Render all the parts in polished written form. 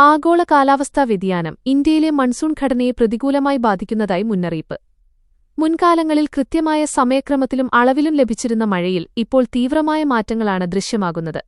ആഗോള കാലാവസ്ഥാ വ്യതിയാനം ഇന്ത്യയിലെ മൺസൂൺ ഘടനയെ പ്രതികൂലമായി ബാധിക്കുന്നതായി മുന്നറിയിപ്പ്. മുൻകാലങ്ങളിൽ കൃത്യമായ സമയക്രമത്തിലും അളവിലും ലഭിച്ചിരുന്ന മഴയിൽ ഇപ്പോൾ തീവ്രമായ മാറ്റങ്ങളാണ് ദൃശ്യമാകുന്നത്.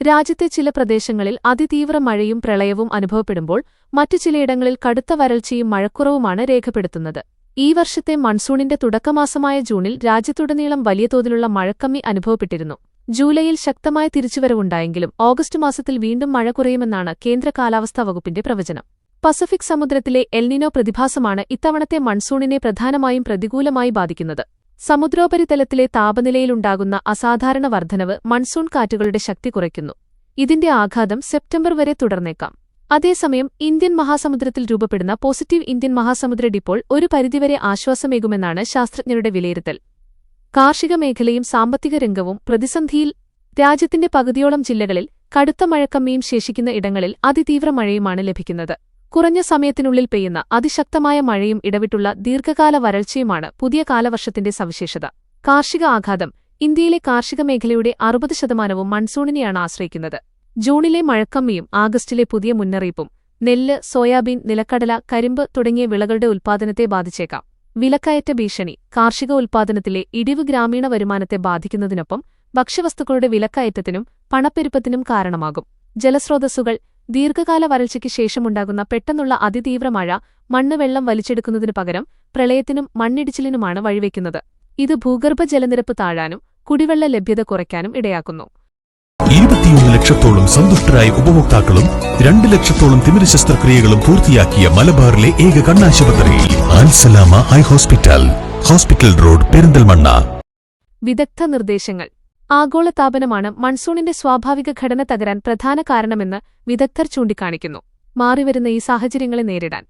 രാജ്യത്തെ ചില പ്രദേശങ്ങളിൽ അതിതീവ്ര മഴയും പ്രളയവും അനുഭവപ്പെടുമ്പോൾ മറ്റു ചിലയിടങ്ങളിൽ കടുത്ത വരൾച്ചയും മഴക്കുറവുമാണ് രേഖപ്പെടുത്തുന്നത്. ഈ വർഷത്തെ മൺസൂണിന്റെ തുടക്കമാസമായ ജൂണിൽ രാജ്യത്തുടനീളം വലിയ തോതിലുള്ള മഴക്കമ്മി അനുഭവപ്പെട്ടിരുന്നു. ജൂലൈയിൽ ശക്തമായ തിരിച്ചുവരവുണ്ടായെങ്കിലും ഓഗസ്റ്റ് മാസത്തിൽ വീണ്ടും മഴ കുറയുമെന്നാണ് കേന്ദ്ര കാലാവസ്ഥാ വകുപ്പിന്റെ പ്രവചനം. പസഫിക് സമുദ്രത്തിലെ എൽനിനോ പ്രതിഭാസമാണ് ഇത്തവണത്തെ മൺസൂണിനെ പ്രധാനമായും പ്രതികൂലമായി ബാധിക്കുന്നത്. സമുദ്രോപരിതലത്തിലെ താപനിലയിലുണ്ടാകുന്ന അസാധാരണ വർധനവ് മൺസൂൺ കാറ്റുകളുടെ ശക്തി കുറയ്ക്കുന്നു. ഇതിന്റെ ആഘാതം സെപ്റ്റംബർ വരെ തുടർന്നേക്കാം. അതേസമയം ഇന്ത്യൻ മഹാസമുദ്രത്തിൽ രൂപപ്പെടുന്ന പോസിറ്റീവ് ഇന്ത്യൻ മഹാസമുദ്ര ഡിപ്പോൾ ഒരു പരിധിവരെ ആശ്വാസമേകുമെന്നാണ് ശാസ്ത്രജ്ഞരുടെ വിലയിരുത്തൽ. കാർഷിക മേഖലയും സാമ്പത്തിക രംഗവും പ്രതിസന്ധിയിൽ. രാജ്യത്തിന്റെ പകുതിയോളം ജില്ലകളിൽ കടുത്ത മഴക്കമ്മിയും ശേഷിക്കുന്ന ഇടങ്ങളിൽ അതിതീവ്ര മഴയുമാണ് ലഭിക്കുന്നത്. കുറഞ്ഞ സമയത്തിനുള്ളിൽ പെയ്യുന്ന അതിശക്തമായ മഴയും ഇടവിട്ടുള്ള ദീർഘകാല വരൾച്ചയുമാണ് പുതിയ കാലവർഷത്തിന്റെ സവിശേഷത. കാർഷിക ആഘാതം. ഇന്ത്യയിലെ കാർഷിക മേഖലയുടെ 60% മൺസൂണിനെയാണ് ആശ്രയിക്കുന്നത്. ജൂണിലെ മഴക്കമ്മിയും ആഗസ്റ്റിലെ പുതിയ മുന്നറിയിപ്പും നെല്ല്, സോയാബീൻ, നിലക്കടല, കരിമ്പ് തുടങ്ങിയ വിളകളുടെ ഉൽപ്പാദനത്തെ ബാധിച്ചേക്കാം. വിലക്കയറ്റ ഭീഷണി. കാർഷിക ഉൽപ്പാദനത്തിലെ ഇടിവ് ഗ്രാമീണ വരുമാനത്തെ ബാധിക്കുന്നതിനൊപ്പം ഭക്ഷ്യവസ്തുക്കളുടെ വിലക്കയറ്റത്തിനും പണപ്പെരുപ്പത്തിനും കാരണമാകും. ജലസ്രോതസ്സുകൾ. ദീർഘകാല വരൾച്ചയ്ക്ക് ശേഷമുണ്ടാകുന്ന പെട്ടെന്നുള്ള അതിതീവ്ര മഴ മണ്ണ് വെള്ളം വലിച്ചെടുക്കുന്നതിനു പകരം പ്രളയത്തിനും മണ്ണിടിച്ചിലിനുമാണ് വഴിവെക്കുന്നത്. ഇത് ഭൂഗർഭ ജലനിരപ്പ് താഴാനും കുടിവെള്ള ലഭ്യത കുറയ്ക്കാനും ഇടയാക്കുന്നു. 21 ലക്ഷത്തോളം സന്തുഷ്ടരായ ഉപഭോക്താക്കളും 2 ലക്ഷത്തോളം തിമിര ശസ്ത്രക്രിയകളും പൂർത്തിയാക്കിയ മലബാറിലെ ഏക കണ്ണാശുപത്രി Al Salama high hospital, hospital road, Perinthalmanna. വിദഗ്ധ നിർദ്ദേശങ്ങൾ. ആഗോളതാപനമാണ് മൺസൂണിന്റെ സ്വാഭാവിക ഘടന തകരാൻ പ്രധാന കാരണമെന്ന് വിദഗ്ധർ ചൂണ്ടിക്കാണിക്കുന്നു. മാറിവരുന്ന ഈ സാഹചര്യങ്ങളെ നേരിടാൻ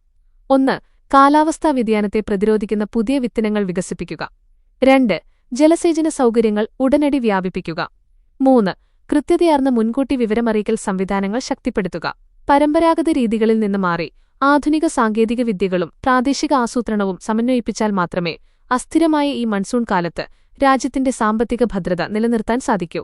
1. കാലാവസ്ഥാ വ്യതിയാനത്തെ പ്രതിരോധിക്കുന്ന പുതിയ വിത്തിനങ്ങൾ വികസിപ്പിക്കുക. 2. ജലസേചന സൗകര്യങ്ങൾ ഉടനടി വ്യാപിപ്പിക്കുക. 3. കൃത്യതയാർന്ന മുൻകൂട്ടി വിവരമറിയിക്കൽ സംവിധാനങ്ങൾ ശക്തിപ്പെടുത്തുക. പരമ്പരാഗത രീതികളിൽ നിന്ന് മാറി ആധുനിക സാങ്കേതിക വിദ്യകളും പ്രാദേശിക ആസൂത്രണവും സമന്വയിപ്പിച്ചാൽ മാത്രമേ അസ്ഥിരമായ ഈ മൺസൂൺ കാലത്ത് രാജ്യത്തിന്റെ സാമ്പത്തിക ഭദ്രത നിലനിർത്താൻ സാധിക്കൂ.